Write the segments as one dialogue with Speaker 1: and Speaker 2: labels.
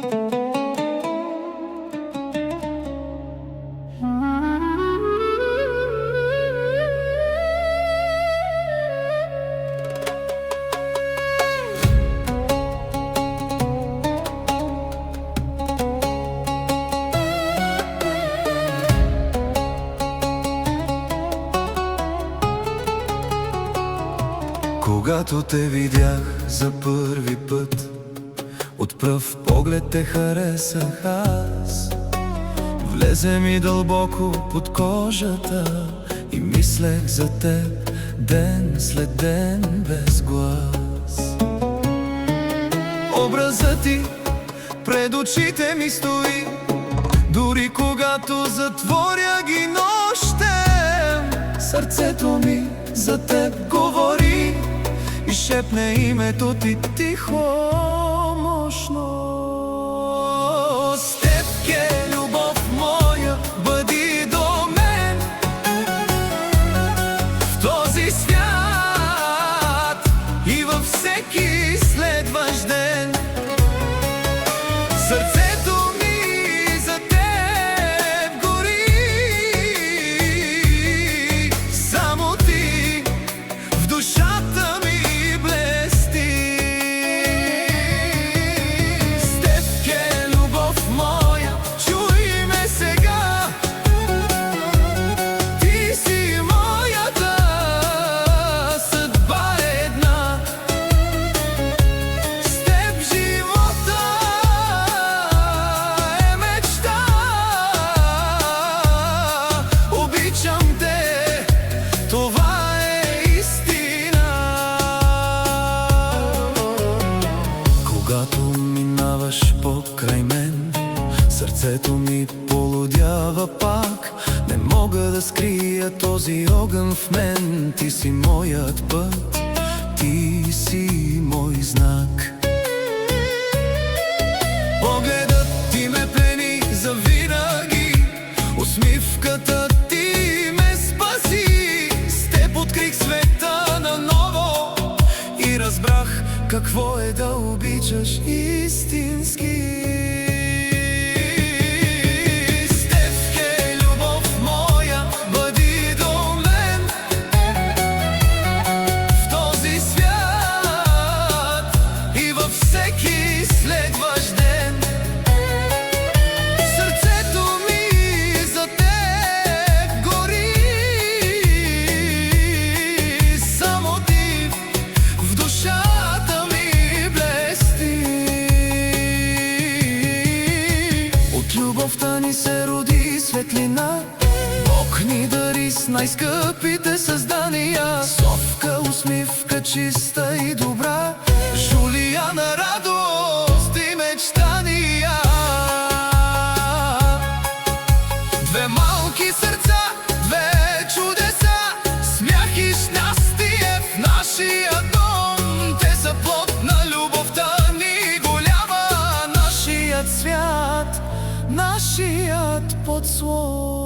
Speaker 1: Когато те видях за първи път, от пръв поглед те харесах аз. Влезе ми дълбоко под кожата и мислех за теб ден след ден без глас. Образът ти пред очите ми стои, дори когато затворя ги нощем. Сърцето ми за теб говори и шепне името ти тихо, мощно. С теб е любов моя, бъди до мен в този свят и във всеки следващ ден. Сърцето ми за теб гори, само ти в душата ми. Когато минаваш покрай мен, сърцето ми полудява пак. Не мога да скрия този огън в мен. Ти си моят път, ти си мой знак. Погледът ти ме плени завинаги, усмивката ти ме спаси. С теб открих света наново и разбрах какво е да обичаш истински. С теб е любов моя, бъди до мен в този свят и във всеки следващ ден. Сърцето ми за теб гори, само ти в душата ми. Любовта ни се роди светлина, Бог ни дари с най-скъпите създания. Совка, усмивка, чиста и добра, Жулияна, радост и мечтания. Две малки сърца, две чудеса, смях и щастие в нашия дом. Те са плод на любовта ни голяма, нашият свят, нашият подслон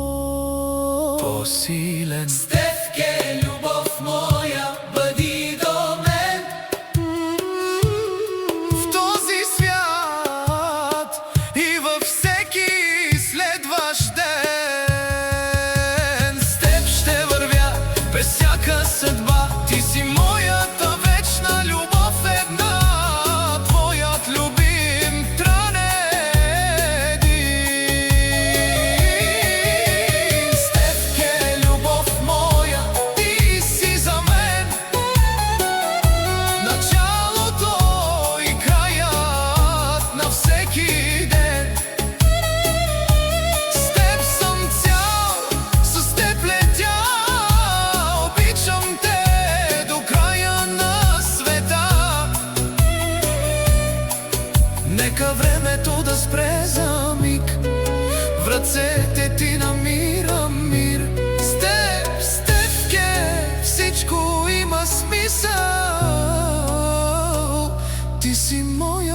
Speaker 1: по-силен. С теб е любов моя, бъди до мен в този свят и във всеки следващ ден. С теб ще вървя без всяка съдба, ти си моята вечна любов една, твоят любим транен. Нека времето да спре за миг, в ръцете ти намирам мир. С теб, всичко има смисъл, ти си мой